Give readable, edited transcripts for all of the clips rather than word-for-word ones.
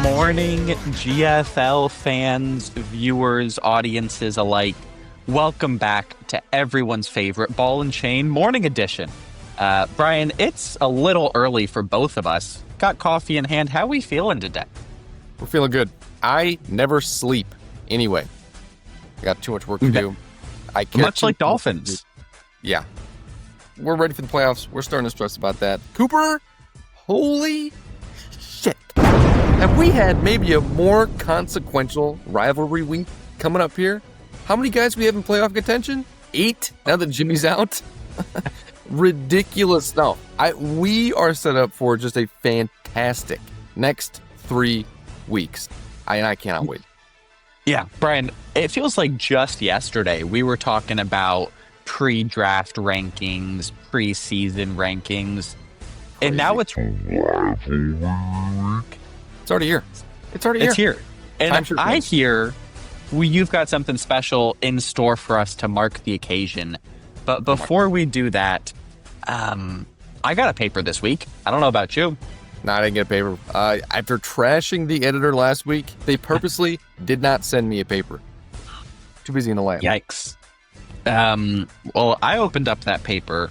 morning, GFL fans, viewers, audiences alike. Welcome back to everyone's favorite Ball and Chain Morning Edition. Brian, it's a little early for both of us. Got coffee in hand. How are we feeling today? We're feeling good. I never sleep anyway. I got too much work to do. Much like Dolphins. Yeah. We're ready for the playoffs. We're starting to stress about that. Cooper, holy shit. Have we had maybe a more consequential rivalry week coming up here? How many guys we have in playoff contention? 8 now that Jimmy's out? Ridiculous stuff. We are set up for just a fantastic next 3 weeks. I cannot wait. Yeah, Brian, it feels like just yesterday we were talking about pre-draft rankings, preseason rankings, and now it's already here. It's here. And I hear you've got something special in store for us to mark the occasion. But before we do that, I got a paper this week. I don't know about you. No, I didn't get a paper. After trashing the editor last week, they purposely did not send me a paper. Too busy in the lab. Yikes. Well, I opened up that paper.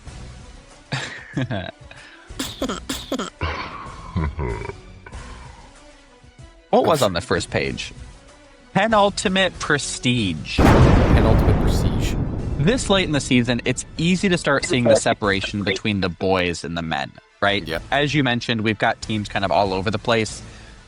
What was on the first page? Penultimate Prestige. Penultimate Prestige. This late in the season, it's easy to start seeing the separation between the boys and the men, right? Yeah. As you mentioned, we've got teams kind of all over the place,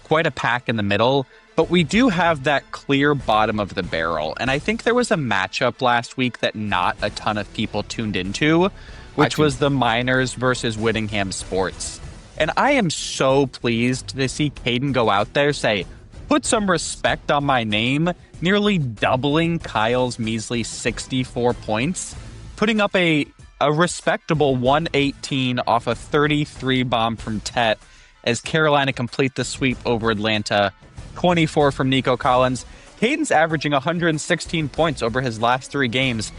quite a pack in the middle, but we do have that clear bottom of the barrel. And I think there was a matchup last week that not a ton of people tuned into, which was the Miners versus Whittingham Sports. And I am so pleased to see Caden go out there, say, put some respect on my name, nearly doubling Kyle's measly 64 points, putting up a respectable 118 off a 33 bomb from Tet as Carolina complete the sweep over Atlanta, 24 from Nico Collins. Caden's averaging 116 points over his last 3 games,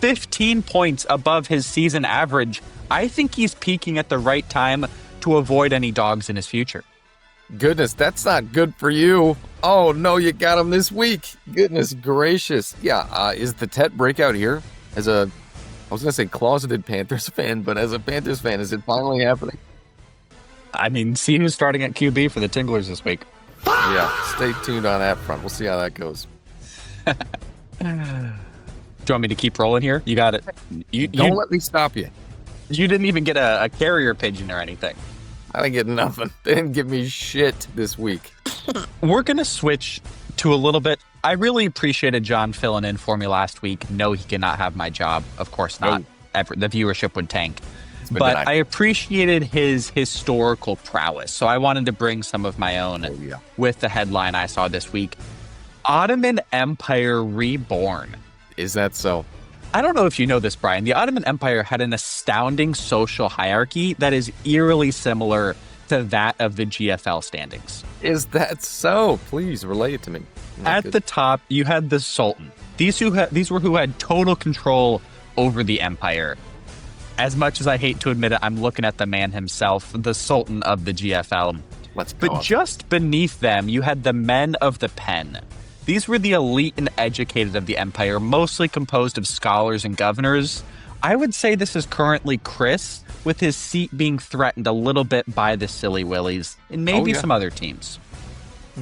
15 points above his season average. I think he's peaking at the right time to avoid any dogs in his future. Goodness, that's not good for you. Oh, no, you got him this week. Goodness gracious. Yeah, is the Tet breakout here? I was going to say closeted Panthers fan, but as a Panthers fan, is it finally happening? I mean, see who's starting at QB for the Tinglers this week. Yeah, stay tuned on that front. We'll see how that goes. Do you want me to keep rolling here? You got it. Don't let me stop you. You didn't even get a carrier pigeon or anything. I didn't get nothing. They didn't give me shit this week. We're going to switch to a little bit. I really appreciated John filling in for me last week. No, he cannot have my job. Of course not. The viewership would tank. But I appreciated his historical prowess. So I wanted to bring some of my own with the headline I saw this week. Ottoman Empire Reborn. Is that so? I don't know if you know this, Brian. The Ottoman Empire had an astounding social hierarchy that is eerily similar to that of the GFL standings. Is that so? Please relay it to me. At the top, you had the Sultan. These were who had total control over the empire. As much as I hate to admit it, I'm looking at the man himself, the Sultan of the GFL. Let's go. But just beneath them, you had the men of the pen. These were the elite and educated of the empire, mostly composed of scholars and governors. I would say this is currently Chris, with his seat being threatened a little bit by the Silly Willies and maybe some other teams.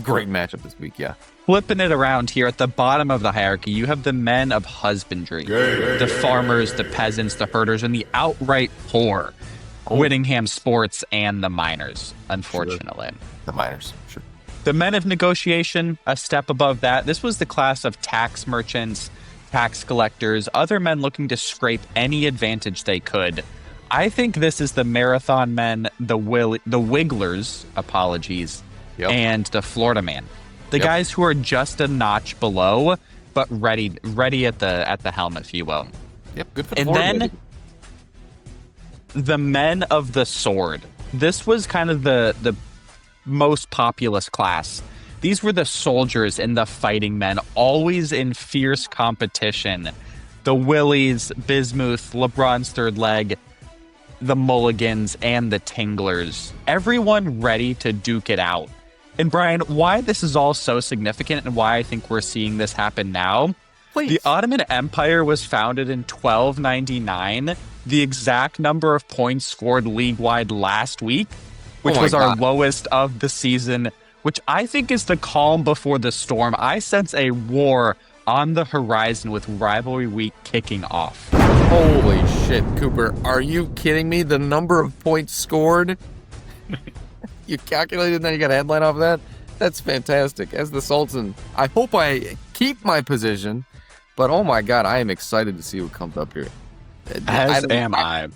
Great matchup this week, yeah. Flipping it around here, at the bottom of the hierarchy, you have the men of husbandry, the farmers, the peasants, the herders, and the outright poor, Whittingham Sports and the Miners, unfortunately. Sure. The Miners, sure. The men of negotiation, a step above that. This was the class of tax merchants, tax collectors, other men looking to scrape any advantage they could. I think this is the marathon men, the wigglers, and the Florida man. The guys who are just a notch below, but ready at the helm, if you will. Yep, good for the And Florida then the men of the sword. This was kind of the most populous class. These were the soldiers and the fighting men, always in fierce competition. The Willies, Bismuth, LeBron's third leg, the Mulligans, and the Tinglers. Everyone ready to duke it out. And Brian, why this is all so significant and why I think we're seeing this happen now. Please. The Ottoman Empire was founded in 1299. The exact number of points scored league-wide last week, which was our lowest of the season, which I think is the calm before the storm. I sense a war on the horizon with Rivalry Week kicking off. Holy shit, Cooper. Are you kidding me? The number of points scored? You calculated and then you got a headline off of that? That's fantastic. As the Sultan, I hope I keep my position, but oh my God, I am excited to see what comes up here. As am I.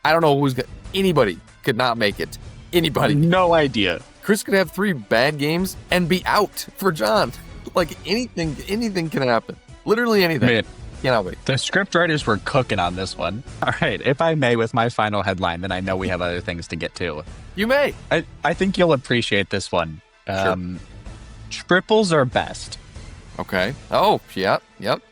I don't know who's going to... Anybody could not make it. Anybody. No idea. Chris could have 3 bad games and be out for John. Like anything can happen. Literally anything. Man, cannot wait. The script writers were cooking on this one. All right, if I may, with my final headline, then I know we have other things to get to. You may. I think you'll appreciate this one. Sure. Triples are best. Okay. Oh, yeah. Yep.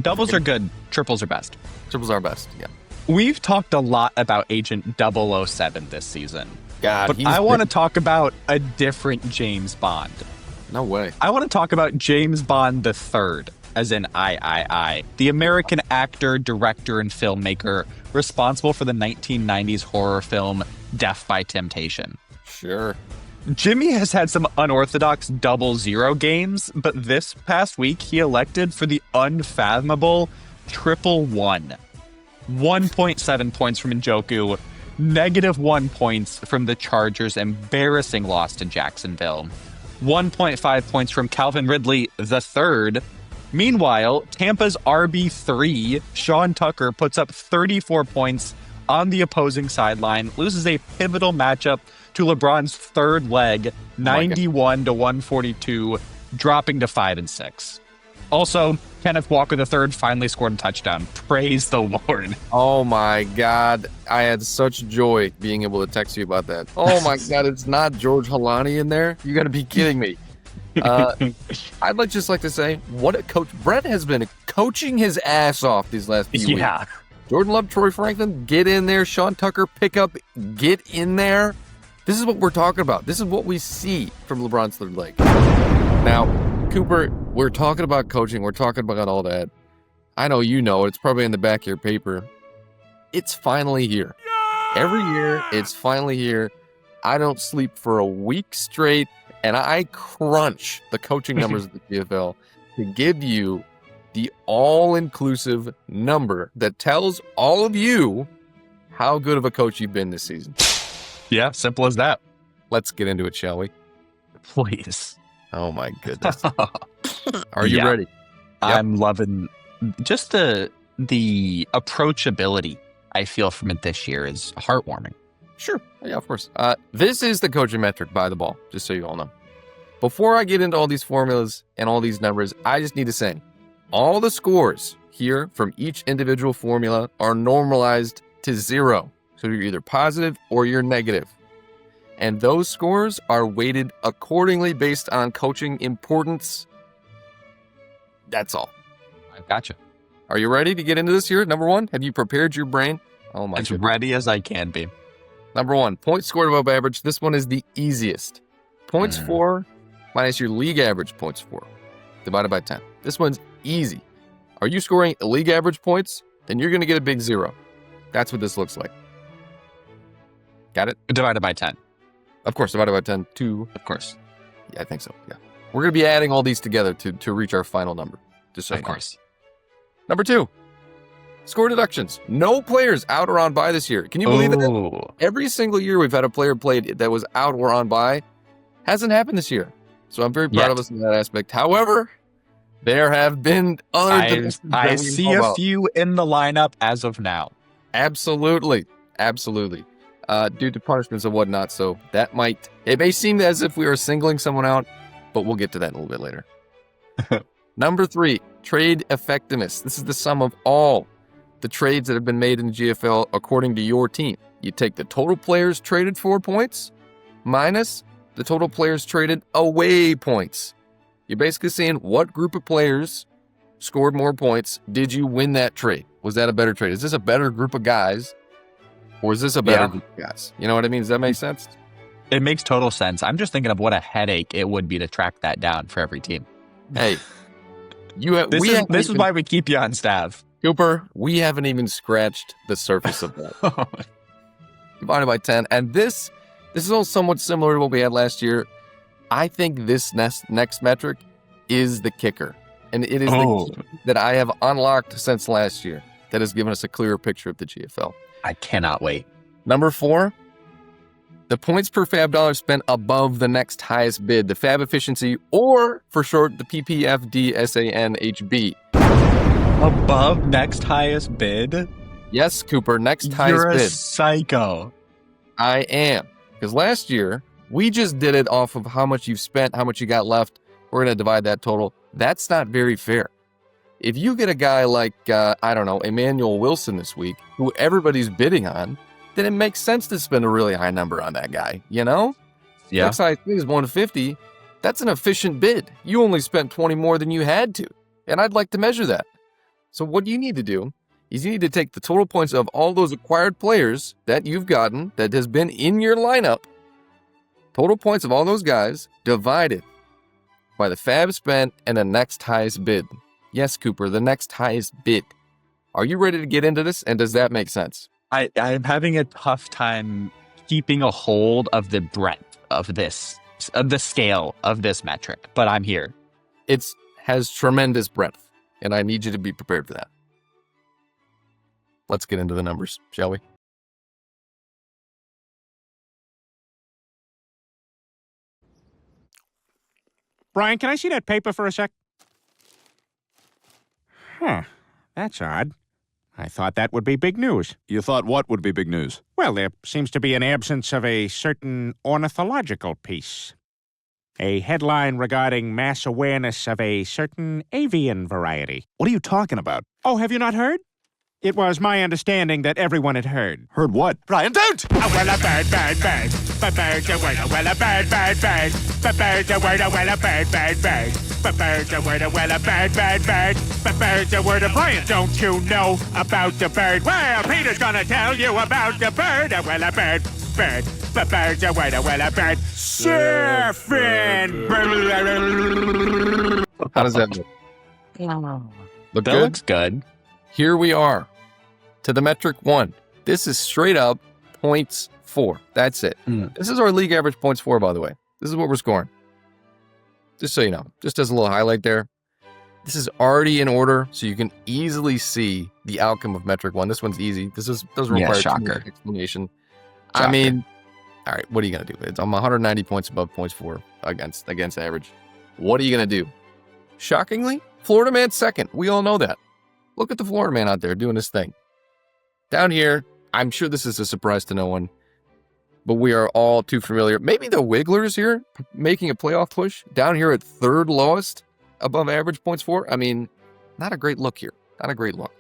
Doubles are good. Triples are best. Triples are best. Yeah. We've talked a lot about Agent 007 this season. God, but I want to talk about a different James Bond. No way. I want to talk about James Bond III, as in I, the American actor, director, and filmmaker responsible for the 1990s horror film Death by Temptation. Sure. Jimmy has had some unorthodox 00 games, but this past week he elected for the unfathomable 111. 1.7 points from Njoku, -1 points from the Chargers' embarrassing loss to Jacksonville, 1.5 points from Calvin Ridley III. Meanwhile, Tampa's RB3, Sean Tucker, puts up 34 points on the opposing sideline, loses a pivotal matchup to LeBron's third leg, 91 to 142, dropping to 5-6. Also, Kenneth Walker III finally scored a touchdown. Praise the Lord. Oh my God. I had such joy being able to text you about that. Oh my God, it's not George Halani in there? You got to be kidding me. I'd just like to say, what a coach. Brett has been coaching his ass off these last few weeks. Jordan Love, Troy Franklin, get in there. Sean Tucker, pick up, get in there. This is what we're talking about. This is what we see from LeBron's third leg. Now, Cooper, we're talking about coaching. We're talking about all that. I know you know. It's probably in the back of your paper. It's finally here. Every year, it's finally here. I don't sleep for a week straight, and I crunch the coaching numbers of the PFL to give you the all-inclusive number that tells all of you how good of a coach you've been this season. Yeah, simple as that. Let's get into it, shall we? Please. Oh, my goodness. Are you ready? Yep. I'm loving just the approachability I feel from it this year is heartwarming. Sure. Yeah, of course. This is the coaching metric by the ball, just so you all know. Before I get into all these formulas and all these numbers, I just need to say, all the scores here from each individual formula are normalized to 0. So you're either positive or you're negative. And those scores are weighted accordingly based on coaching importance. That's all. I gotcha. Are you ready to get into this here? Number 1, have you prepared your brain? Oh my As goodness. ready as I can be. Number 1, points scored above average. This one is the easiest. Points for minus your league average points for divided by 10. This one's easy. Are you scoring league average points? Then you're going to get a big 0. That's what this looks like. Got it? Divided by 10. Of course, divided by 10, 2. Of course. Yeah, I think so. Yeah. We're going to be adding all these together to reach our final number. Just so Of course. Number 2, score deductions. No players out or on bye this year. Can you believe it? Every single year we've had a player played that was out or on bye. Hasn't happened this year. So I'm very proud of us in that aspect. However, there have been other I see a few in the lineup as of now. Absolutely. Absolutely. Due to punishments and whatnot. So that it may seem as if we are singling someone out, but we'll get to that a little bit later. Number 3, trade effectiveness. This is the sum of all the trades that have been made in the GFL according to your team. You take the total players traded for points minus the total players traded away points. You're basically saying what group of players scored more points did you win that trade? Was that a better trade? Is this a better group of guys? Or is this a better group of guys? You know what I mean? Does that make sense? It makes total sense. I'm just thinking of what a headache it would be to track that down for every team. Hey, this is why we keep you on staff. Cooper, we haven't even scratched the surface of that. Divided by 10. And this is all somewhat similar to what we had last year. I think this next metric is the kicker. And it is the key that I have unlocked since last year that has given us a clearer picture of the GFL. I cannot wait. Number 4, the points per fab dollar spent above the next highest bid, the fab efficiency, or for short, the PPFDSANHB. Above next highest bid? Yes, Cooper, next highest You're a bid. psycho. I am. Because last year, we just did it off of how much you've spent, how much you got left. We're going to divide that total. That's not very fair. If you get a guy like, Emmanuel Wilson this week, who everybody's bidding on, then it makes sense to spend a really high number on that guy, you know? Yeah. Next highest bid is 150. That's an efficient bid. You only spent 20 more than you had to. And I'd like to measure that. So what you need to do is you need to take the total points of all those acquired players that you've gotten, that has been in your lineup, total points of all those guys, divided by the fab spent and the next highest bid. Yes, Cooper, the next highest bid. Are you ready to get into this? And does that make sense? I'm having a tough time keeping a hold of the breadth of this, of the scale of this metric, but I'm here. It has tremendous breadth, and I need you to be prepared for that. Let's get into the numbers, shall we? Brian, can I see that paper for a sec? Huh. That's odd. I thought that would be big news. You thought what would be big news? Well, there seems to be an absence of a certain ornithological piece. A headline regarding mass awareness of a certain avian variety. What are you talking about? Oh, have you not heard? It was my understanding that everyone had heard. Heard what? Brian, don't! Oh, well, a bird, bird, bird. But birds are word, well, a bird, bird, bird. But birds are word, well, a bird, bird, bird. But birds are word, well, a bird, bird, bird. But birds are word, Brian, don't you know about the bird? Well, Peter's gonna tell you about the bird. Well, a bird, bird. But birds are word, well, a bird. Surfing. How does that look? Look That good? looks good. Here we are to the metric 1. This is straight up points 4. That's it. This is our league average points 4, by the way. This is what we're scoring. Just so you know, just as a little highlight there. This is already in order, so you can easily see the outcome of metric 1. This one's easy. This doesn't require too shocker. much explanation. Shocker. I mean, all right, what are you going to do? I'm 190 points above points 4 against average. What are you going to do? Shockingly, Florida man's second. We all know that. Look at the Florida man out there doing his thing. Down here, I'm sure this is a surprise to no one, but we are all too familiar. Maybe the Wigglers here making a playoff push down here at third lowest above average points 4. I mean, not a great look here. Not a great look.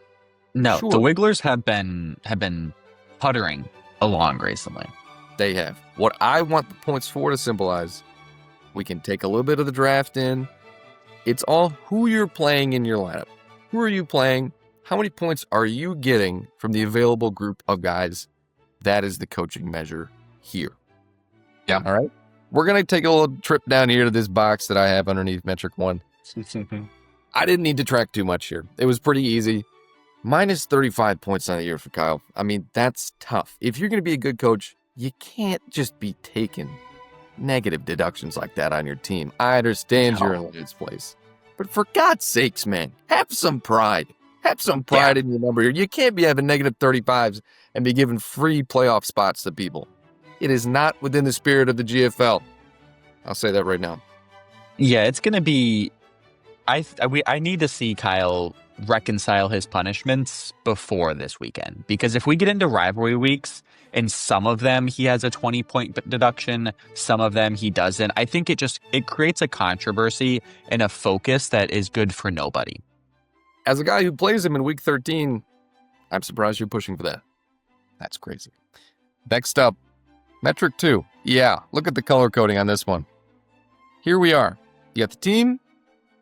No, Sure. the Wigglers have been puttering along recently. They have. What I want the points 4 to symbolize, we can take a little bit of the draft in. It's all who you're playing in your lineup. Who are you playing? How many points are you getting from the available group of guys? That is the coaching measure here. Yeah. All right. We're going to take a little trip down here to this box that I have underneath metric 1. I didn't need to track too much here. It was pretty easy. Minus 35 points on the year for Kyle. I mean, that's tough. If you're going to be a good coach, you can't just be taking negative deductions like that on your team. I understand you're in last place. But for God's sakes, man, have some pride. Have some pride in your number here. You can't be having negative 35s and be giving free playoff spots to people. It is not within the spirit of the GFL. I'll say that right now. Yeah, it's going to be... I need to see Kyle reconcile his punishments before this weekend. Because if we get into rivalry weeks, and some of them he has a 20-point deduction, some of them he doesn't, I think it creates a controversy and a focus that is good for nobody. As a guy who plays him in week 13, I'm surprised you're pushing for that. That's crazy. Next up, metric 2. Yeah, look at the color coding on this one. Here we are. You got the team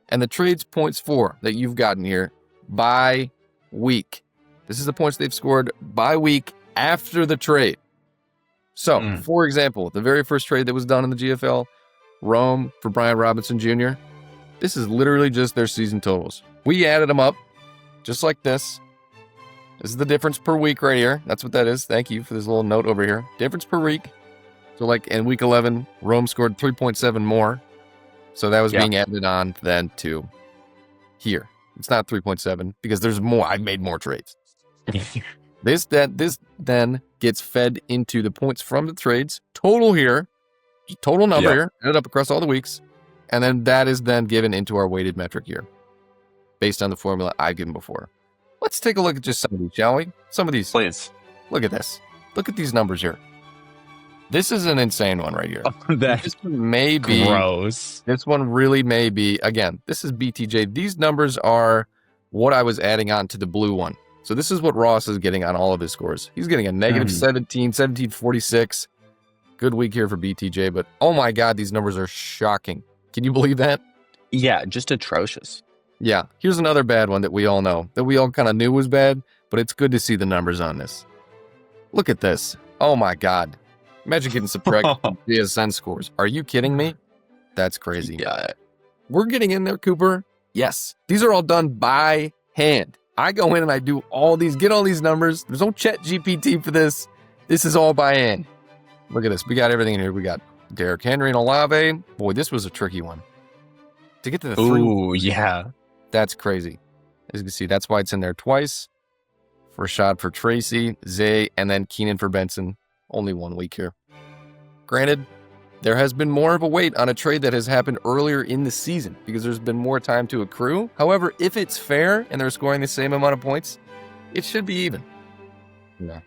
and the trades points 4 that you've gotten here by week. This is the points they've scored by week after the trade. So, for example, the very first trade that was done in the GFL, Rome for Brian Robinson Jr., this is literally just their season totals. We added them up just like this. This is the difference per week right here. That's what that is. Thank you for this little note over here. Difference per week. So like in week 11, Rome scored 3.7 more. So that was being added on then to here. It's not 3.7 because there's more. I made more trades. This then gets fed into the points from the trades. Total here. Total number here. Added up across all the weeks. And then that is then given into our weighted metric here based on the formula I've given before. Let's take a look at just some of these, shall we? Some of these. Please. Look at this. Look at these numbers here. This is an insane one right here. This one may be gross. This one really may be. Again, this is BTJ. These numbers are what I was adding on to the blue one. So this is what Ross is getting on all of his scores. He's getting a negative 17, 1746. Good week here for BTJ, but oh my God, these numbers are shocking. Can you believe that? Yeah, just atrocious. Yeah. Here's another bad one that we all know, that we all kind of knew was bad, but it's good to see the numbers on this. Look at this. Oh my God. Imagine getting subtracted from GSN scores. Are you kidding me? That's crazy. Yeah. We're getting in there, Cooper. Yes. These are all done by hand. I go in and I do all these, get all these numbers. There's no chat GPT for this. This is all by hand. Look at this. We got everything in here. We got Derrick Henry and Olave. Boy, this was a tricky one. To get to the three. Ooh, yeah. That's crazy. As you can see, that's why it's in there twice. Rashad for Tracy, Zay, and then Keenan for Benson. Only 1 week here. Granted, there has been more of a weight on a trade that has happened earlier in the season because there's been more time to accrue. However, if it's fair and they're scoring the same amount of points, it should be even. Yeah.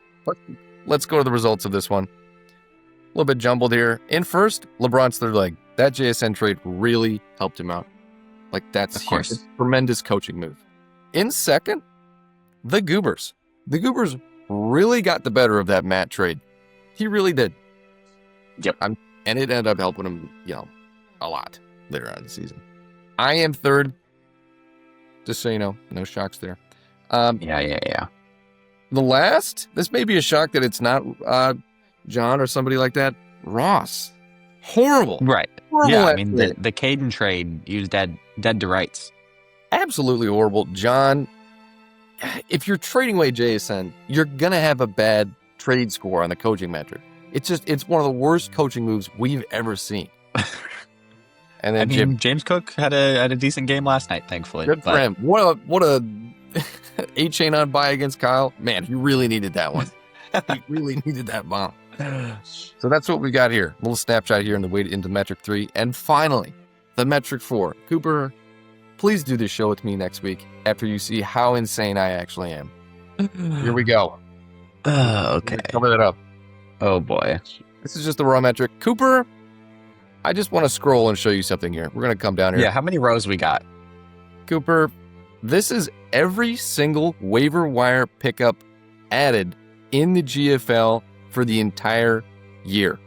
Let's go to the results of this one. A little bit jumbled here. In first, LeBron's third leg. That JSN trade really helped him out. Like, that's of course. A tremendous coaching move. In second, the Goobers. The Goobers really got the better of that Matt trade. He really did. Yep. And it ended up helping him, a lot later on in the season. I am third. Just so you know, no shocks there. Yeah. The last, this may be a shock that it's not John or somebody like that. Ross. Horrible. Right. Horrible. Yeah, I mean, the Caden trade, he was dead to rights. Absolutely horrible. John, if you're trading away JSN, you're going to have a bad trade score on the coaching metric. It's one of the worst coaching moves we've ever seen. And then James Cook had a decent game last night, thankfully. Good for him. What a 8-chain on bye against Kyle. Man, he really needed that one. He really needed that bomb. So that's what we got here. A little snapshot here in the weight into metric 3. And finally, the metric 4. Cooper, please do this show with me next week after you see how insane I actually am. Here we go. Okay. Cover that up. Oh boy. This is just the raw metric. Cooper, I just want to scroll and show you something here. We're going to come down here. Yeah, how many rows we got? Cooper, this is every single waiver wire pickup added in the GFL for the entire year.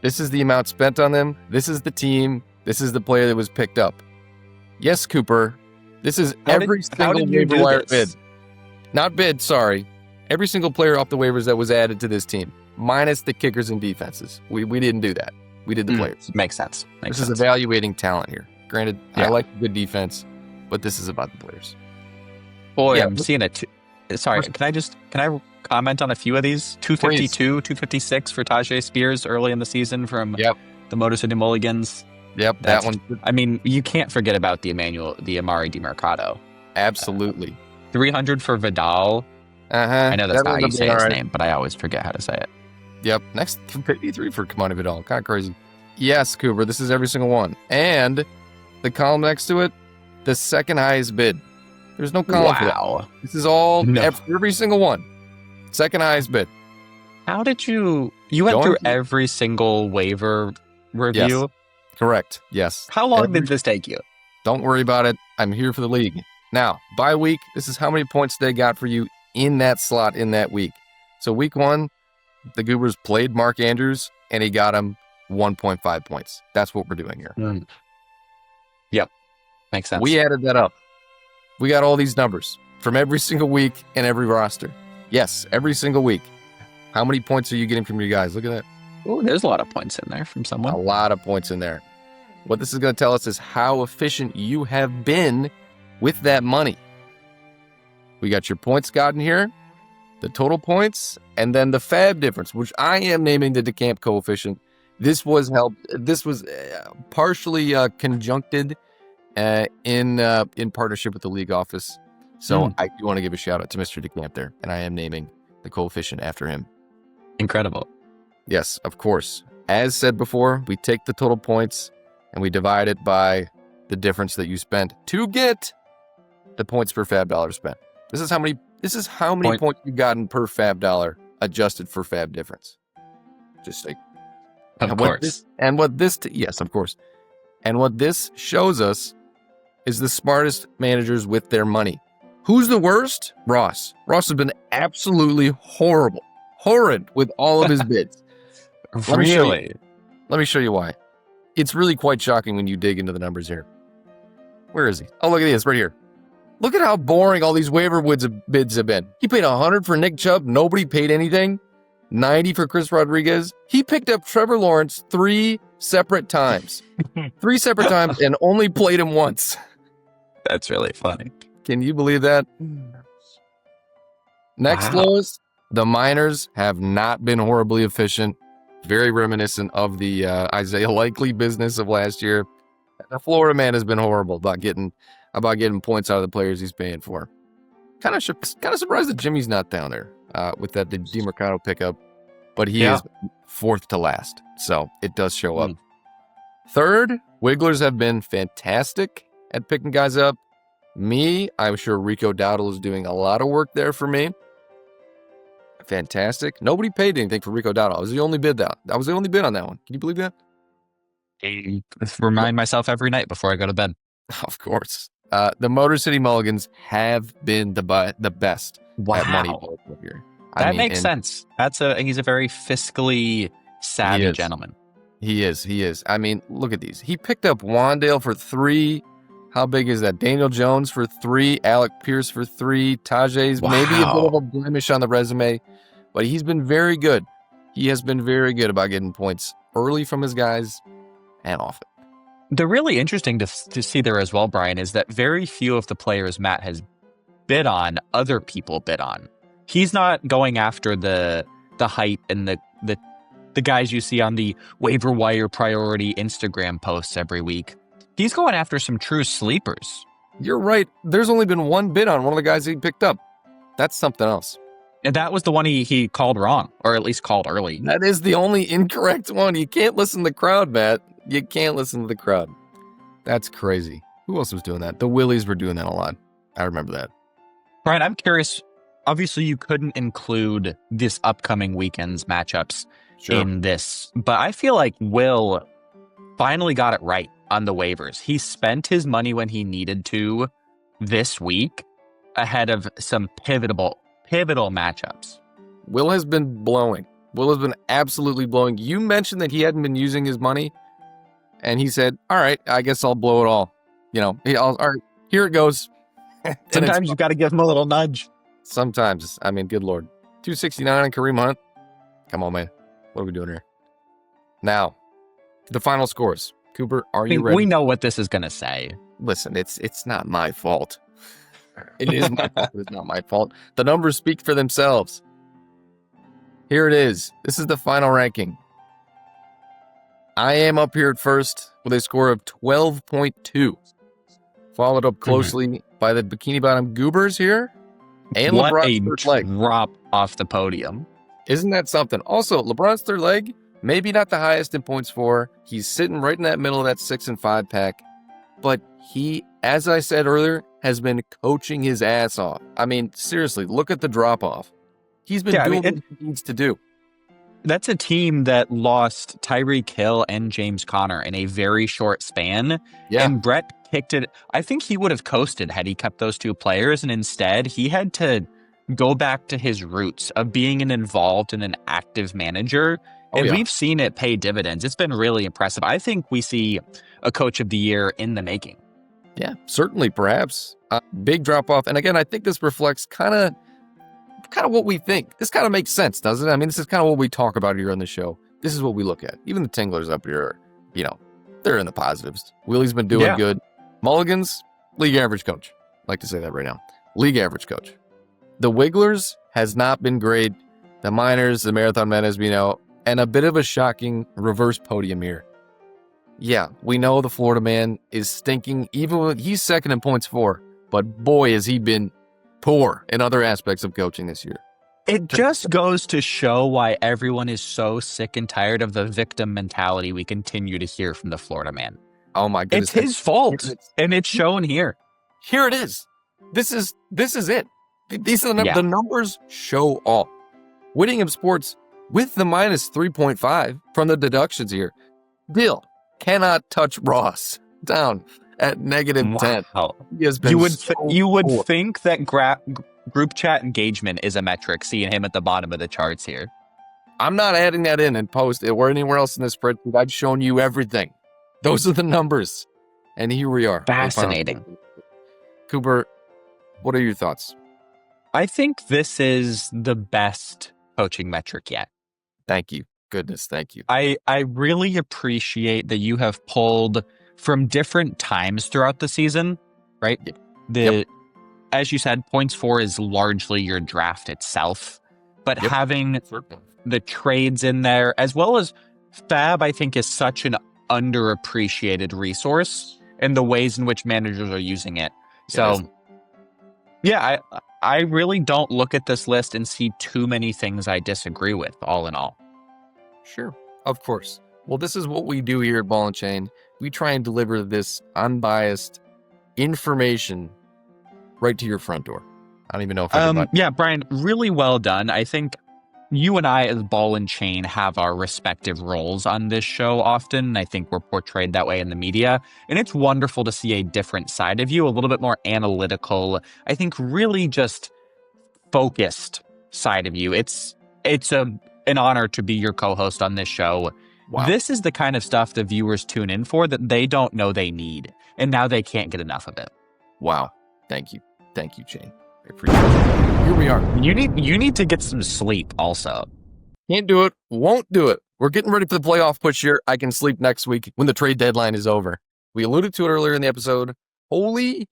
This is the amount spent on them. This is the team. This is the player that was picked up. Yes, Cooper, this is every single waiver wire bid. Not bid, sorry. Every single player off the waivers that was added to this team, minus the kickers and defenses. We didn't do that. We did the players. Makes sense. This is evaluating talent here. Granted, I like good defense, but this is about the players. Boy, I'm seeing it. Sorry, can I comment on a few of these? 252, 256 for Tajay Spears early in the season from the Motor City Mulligans. Yep, that one. I mean, you can't forget about the Amari DiMercado. Absolutely. 300 for Vidal. I know that's not how you say his name, but I always forget how to say it. Yep. Next, 53 for Kamani Vidal. Kind of crazy. Yes, Cooper, this is every single one. And the column next to it, the second highest bid. There's no column for that. This is all, every single one. Second highest bid. How did you went through every single waiver review? Yes. Correct. Yes. How long did this take you? Don't worry about it. I'm here for the league. Now, by week, this is how many points they got for you in that slot in that week. So week 1, the Goobers played Mark Andrews, and he got him 1.5 points. That's what we're doing here. Yep. Makes sense. We added that up. We got all these numbers from every single week and every roster. Yes, every single week. How many points are you getting from your guys? Look at that. Oh, there's a lot of points in there from A someone. lot of points in there. What this is going to tell us is how efficient you have been with that money. We got your points gotten here, the total points, and then the fab difference, which I am naming the DeCamp coefficient. This was partially conjuncted in partnership with the league office. So I do want to give a shout out to Mr. DeCamp there, and I am naming the coefficient after him. Incredible. Yes, of course. As said before, we take the total points and we divide it by the difference that you spent to get the points per fab dollar spent. This is how many points you've gotten per fab dollar adjusted for fab difference. Just like, Of course. Yes, of course. And what this shows us is the smartest managers with their money. Who's the worst? Ross. Ross has been absolutely horrid with all of his bids. Really? Let me show you why. It's really quite shocking when you dig into the numbers here. Where is he? Oh, look at this right here. Look at how boring all these waiver bids have been. He paid $100 for Nick Chubb. Nobody paid anything. $90 for Chris Rodriguez. He picked up Trevor Lawrence 3 separate times. 3 separate times and only played him once. That's really funny. Can you believe that? Next lowest, the Miners have not been horribly efficient. Very reminiscent of the Isaiah Likely business of last year. The Florida man has been horrible about getting points out of the players he's paying for. Kind of surprised that Jimmy's not down there with the DeMarcado pickup, but he is 4th to last, so it does show up. 3rd, Wigglers have been fantastic at picking guys up. I'm sure Rico Dowdle is doing a lot of work there for me. Fantastic. Nobody paid anything for Rico Dowdle. I was the only bid on that one. Can you believe that? I remind myself every night before I go to bed. Of course. The Motor City Mulligans have been the best at money here. That makes sense. He's a very fiscally savvy gentleman. He is. I mean, look at these. He picked up Wandale for 3. How big is that? Daniel Jones for 3, Alec Pierce for 3, Tajay's maybe a bit of a blemish on the resume, but he's been very good. He has been very good about getting points early from his guys and off it. The really interesting to see there as well, Brian, is that very few of the players Matt has bid on, other people bid on. He's not going after the hype and the guys you see on the waiver wire priority Instagram posts every week. He's going after some true sleepers. You're right. There's only been one bid on one of the guys he picked up. That's something else. And that was the one he called wrong, or at least called early. That is the only incorrect one. You can't listen to the crowd, Matt. You can't listen to the crowd. That's crazy. Who else was doing that? The Willies were doing that a lot. I remember that. Brian, I'm curious. Obviously, you couldn't include this upcoming weekend's matchups in this, but I feel like Will finally got it right on the waivers. He spent his money when he needed to this week ahead of some pivotal matchups. Will has been blowing. Will has been absolutely blowing. You mentioned that he hadn't been using his money, and he said, all right, I guess I'll blow it all. All right, here it goes. Sometimes you got to give him a little nudge. Sometimes. I mean, good Lord. 269 on Kareem Hunt. Come on, man. What are we doing here? Now, the final scores. Cooper, are you ready? We know what this is going to say. Listen, it's not my fault. It is my fault. It's not my fault. The numbers speak for themselves. Here it is. This is the final ranking. I am up here at first with a score of 12.2. Followed up closely by the Bikini Bottom Goobers here. And what LeBron's a third leg. drop off the podium. Isn't that something? Also, LeBron's third leg, maybe not the highest in points for. He's sitting right in that middle of that 6 and 5 pack. But he, as I said earlier, has been coaching his ass off. I mean, seriously, look at the drop off. He's been doing what he needs to do. That's a team that lost Tyreek Hill and James Conner in a very short span. Yeah. And Brett kicked it. I think he would have coasted had he kept those two players. And instead, he had to go back to his roots of being an involved and an active manager. And we've seen it pay dividends. It's been really impressive. I think we see a coach of the year in the making. Yeah, certainly, perhaps. Big drop off. And again, I think this reflects kind of what we think. This kind of makes sense, doesn't it? I mean, this is kind of what we talk about here on the show. this is what we look at. Even the Tinglers up here, they're in the positives. Willie's been doing good. Mulligan's, league average coach. I like to say that right now. League average coach. The Wigglers has not been great. The Miners, the Marathon Men, as we know, and a bit of a shocking reverse podium here. Yeah, we know the Florida man is stinking, even when he's second in points for, but boy, has he been poor in other aspects of coaching this year. It just goes to show why everyone is so sick and tired of the victim mentality we continue to hear from the Florida man. Oh my goodness. It's his fault, and it's shown here. Here it is. This is it. These are the numbers show all. Whittingham Sports with the minus 3.5 from the deductions here. Deal cannot touch Ross down at negative 10. He has been you would think that group chat engagement is a metric, seeing him at the bottom of the charts here. I'm not adding that in post it or anywhere else in this spreadsheet. I've shown you everything. Those are the numbers. And here we are. Fascinating. Cooper, what are your thoughts? I think this is the best coaching metric yet. Thank you. Goodness, thank you. I really appreciate that you have pulled from different times throughout the season, right? As you said, points for is largely your draft itself, but having the trades in there, as well as Fab, I think is such an underappreciated resource in the ways in which managers are using it. So, I really don't look at this list and see too many things I disagree with, all in all. Sure, of course. Well, this is what we do here at Ball and Chain. We try and deliver this unbiased information right to your front door. I don't even know if yeah, Brian, really well done. I think you and I as Ball and Chain have our respective roles on this show often. I think we're portrayed that way in the media. And it's wonderful to see a different side of you, a little bit more analytical, I think really just focused side of you. It's an honor to be your co-host on this show. Wow. This is the kind of stuff the viewers tune in for that they don't know they need. And now they can't get enough of it. Wow. Thank you. Thank you, Chain. I appreciate it. Here we are. You need to get some sleep also. Can't do it. Won't do it. We're getting ready for the playoff push here. I can sleep next week when the trade deadline is over. We alluded to it earlier in the episode. Holy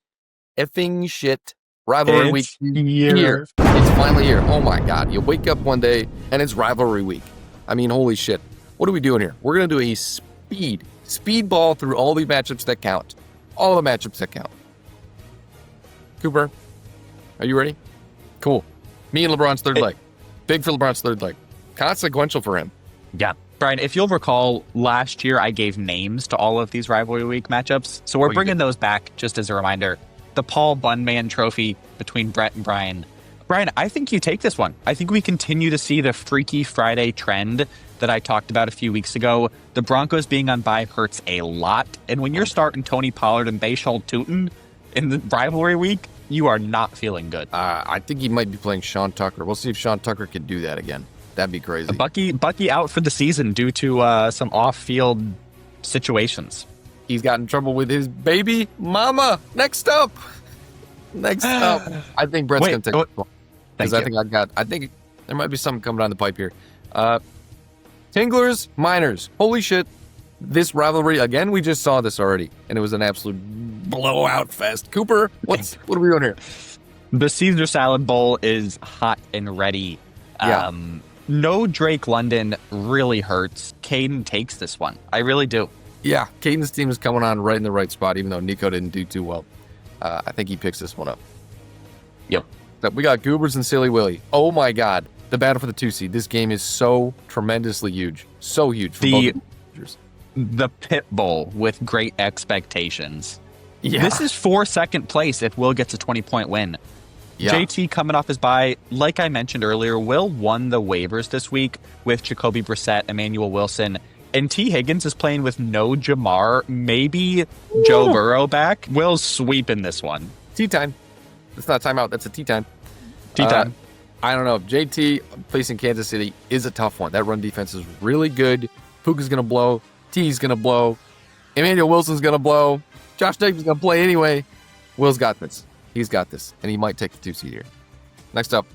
effing shit. Rivalry week here. It's finally here. Oh my God. You wake up one day and it's rivalry week. I mean, holy shit. What are we doing here? We're going to do a speed ball through all the matchups that count. All the matchups that count. Cooper, are you ready? Cool. Me and LeBron's third leg. Big for LeBron's third leg. Consequential for him. Yeah. Brian, if you'll recall, last year I gave names to all of these rivalry week matchups. So we're bringing those back just as a reminder. The Paul Bunman Trophy between Brett and Brian. Brian, I think you take this one. I think we continue to see the Freaky Friday trend that I talked about a few weeks ago. The Broncos being on bye hurts a lot. And when you're starting Tony Pollard and Bashal Tootin in the rivalry week, you are not feeling good. I think he might be playing Sean Tucker. We'll see if Sean Tucker can do that again. That'd be crazy. Bucky out for the season due to some off-field situations. He's got in trouble with his baby mama. Next up. I think Brett's going to take this one. Because I think there might be something coming down the pipe here. Tinglers, Miners. Holy shit. This rivalry, again, we just saw this already, and it was an absolute blowout fest. Cooper, what are we doing here? The Caesar Salad Bowl is hot and ready. Yeah. No Drake London really hurts. Caden takes this one. I really do. Yeah, Caden's team is coming on right in the right spot, even though Nico didn't do too well. I think he picks this one up. Yep. So we got Goobers and Silly Willy. Oh my God. The battle for the 2 seed. This game is so tremendously huge. So huge for both managers. The Pit Bowl with great expectations. Yeah. This is for second place if Will gets a 20-point win. Yeah. JT coming off his bye, like I mentioned earlier, Will won the waivers this week with Jacoby Brissett, Emmanuel Wilson, and T. Higgins is playing with no Jamar, maybe Joe Burrow back. Will's sweeping this one. Tea time. It's not timeout. That's a tea time. Tea time. I don't know. JT facing Kansas City is a tough one. That run defense is really good. Puka's going to blow. T's going to blow. Emmanuel Wilson's going to blow. Josh Jacobs is going to play anyway. Will's got this. He's got this. And he might take the 2 seed here. Next up,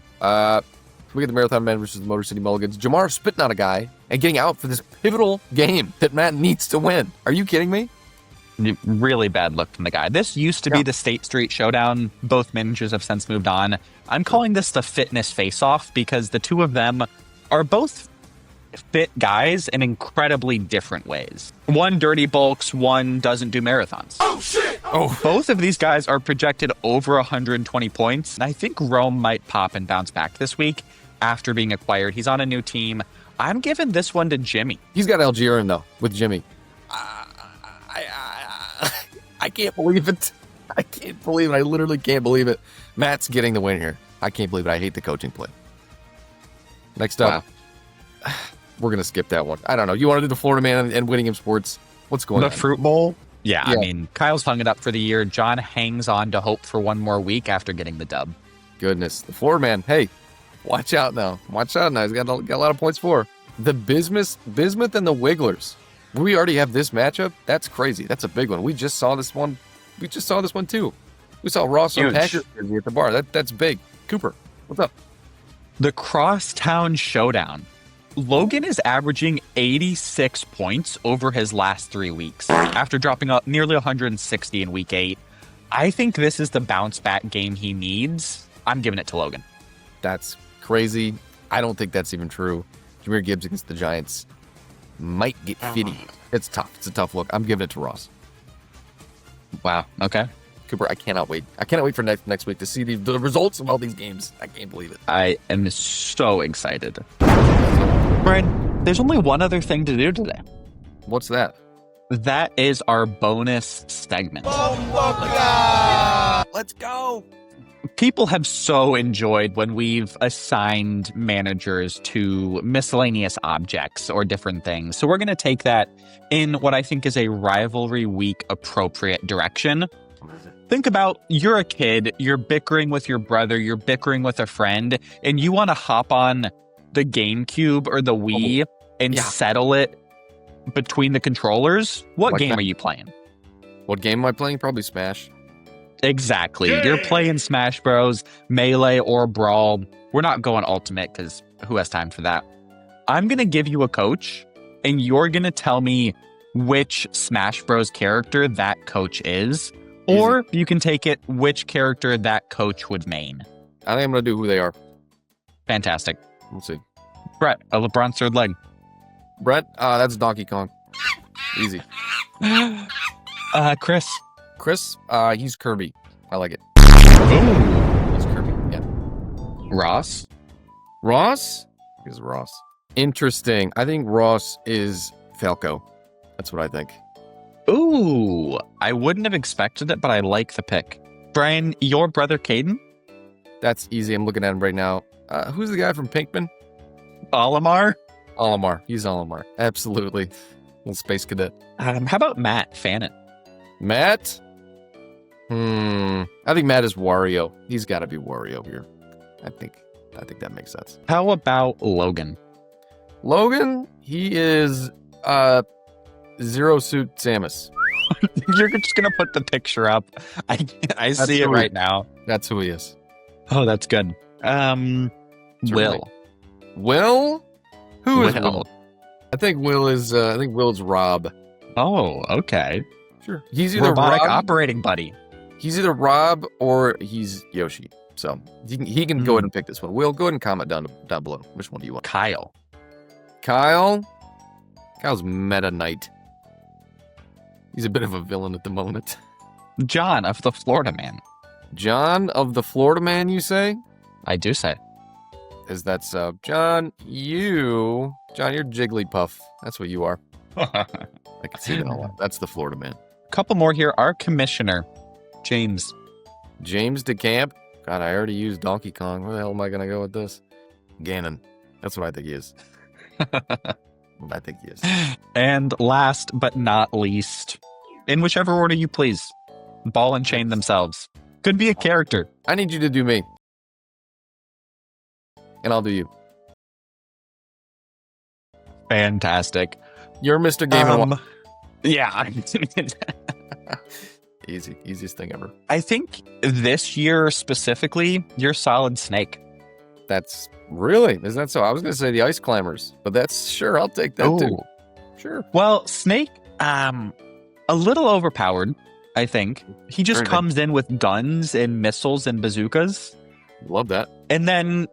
We get the Marathon Man versus the Motor City Mulligans. Jamar spitting on a guy and getting out for this pivotal game that Matt needs to win. Are you kidding me? Really bad look from the guy. This used to be the State Street Showdown. Both managers have since moved on. I'm calling this the fitness face-off because the two of them are both fit guys in incredibly different ways. One dirty bulks, one doesn't do marathons. Oh, shit! Oh, Both of these guys are projected over 120 points, and I think Rome might pop and bounce back this week after being acquired. He's on a new team. I'm giving this one to Jimmy. he's got Algerian, though, with Jimmy. I can't believe it. I can't believe it. I literally can't believe it. Matt's getting the win here. I can't believe it. I hate the coaching play. Next up, we're going to skip that one. I don't know. You want to do the Florida Man and Winningham Sports? What's going on? The Fruit Bowl? Yeah, Yeah. I mean, Kyle's hung it up for the year. John hangs on to hope for one more week after getting the dub. Goodness. The Florida Man. Hey, watch out now. Watch out now. He's got a lot of points for. The Bismuth and the Wigglers. We already have this matchup. That's crazy. That's a big one. We just saw this one. We just saw this one too. We saw Ross on Huge. Packers at the bar. That's big. Cooper, what's up? The Crosstown Showdown. Logan is averaging 86 points over his last 3 weeks after dropping up nearly 160 in week 8. I think this is the bounce back game he needs. I'm giving it to Logan. That's crazy. I don't think that's even true. Jahmyr Gibbs against the Giants might get 50. It's tough. It's a tough look. I'm giving it to Ross. Wow. Okay. Cooper, I cannot wait. I cannot wait for next week to see the results of all these games. I can't believe it. I am so excited. Brian, there's only one other thing to do today. What's that? That is our bonus segment. Let's go. People have so enjoyed when we've assigned managers to miscellaneous objects or different things. So we're going to take that in what I think is a rivalry week appropriate direction. Think about you're a kid, you're bickering with your brother, you're bickering with a friend, and you want to hop on the GameCube or the Wii and settle it between the controllers. What game are you playing? What game am I playing? Probably Smash. Exactly. You're playing Smash Bros, Melee, or Brawl. We're not going Ultimate because who has time for that? I'm going to give you a coach, and you're going to tell me which Smash Bros character that coach is. Or you can take it which character that coach would main. I think I'm going to do who they are. Fantastic. Let's see. Brett, a LeBron's third leg. Brett, that's Donkey Kong. Easy. Chris. Chris, he's Kirby. I like it. Ooh. He's Kirby, yeah. Ross. Ross? He's Ross. Interesting. I think Ross is Falco. That's what I think. Ooh. I wouldn't have expected it, but I like the pick. Brian, your brother Caden? That's easy. I'm looking at him right now. Who's the guy from Pinkman? Olimar? Olimar. He's Olimar. Absolutely. Little space cadet. How about Matt Fannin? Matt? I think Matt is Wario. He's got to be Wario here. I think that makes sense. How about Logan? Logan, he is Zero Suit Samus. You're just gonna put the picture up. I see it right now. That's who he is. Oh, that's good. Will. Will? Who is Will. Will? I think Will is Rob. Oh, okay. Sure. He's either Robotic Rob, operating buddy. he's either Rob or he's Yoshi. So he can go ahead and pick this one. Will, go ahead and comment down below. Which one do you want? Kyle. Kyle? Kyle's Meta Knight. He's a bit of a villain at the moment. John of the Florida Man. John of the Florida Man, you say? I do say. Is that so? John, you're Jigglypuff. That's what you are. I can see that a lot. That's the Florida Man. Couple more here. Our commissioner, James. James DeCamp. God, I already used Donkey Kong. Where the hell am I going to go with this? Ganon. That's what I think he is. I think he is. And last but not least, in whichever order you please, Ball and Chain themselves. Could be a character. I need you to do me. And I'll do you. Fantastic. You're Mr. Game & Watch. Yeah. Easy. Easiest thing ever. I think this year specifically, you're Solid Snake. That's really, is that so? I was going to say the ice climbers, but that's sure. I'll take that too. Oh. Sure. Well, Snake, a little overpowered, I think. He just Very good. comes in with guns and missiles and bazookas, Love that. and then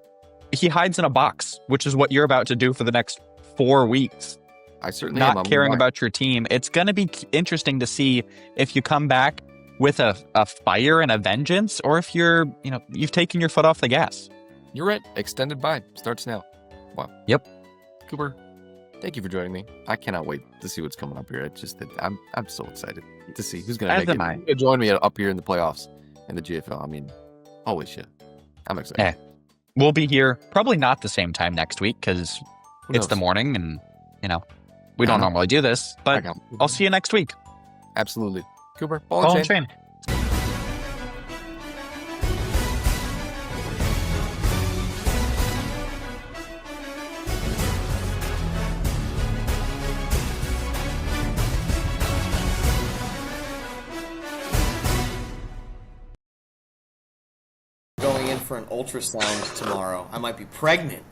he hides in a box, which is what you're about to do for the next 4 weeks. I certainly am. Not I'm caring lying. about your team. It's going to be interesting to see if you come back with a fire and a vengeance, or if you've taken your foot off the gas. You're right. Extended buy starts now. Wow. Yep. Cooper, thank you for joining me. I cannot wait to see what's coming up here. It's just that I'm so excited to see who's going to As make it. am I. Who's gonna join me up here in the playoffs in the GFL. I mean, holy shit. I'm excited. Yeah. We'll be here probably not the same time next week because Who it's the knows? morning and, we don't normally do this, but I'll see you next week. Absolutely. Cooper, ball Ball and and chain. chain. Going in for an ultrasound tomorrow. I might be pregnant.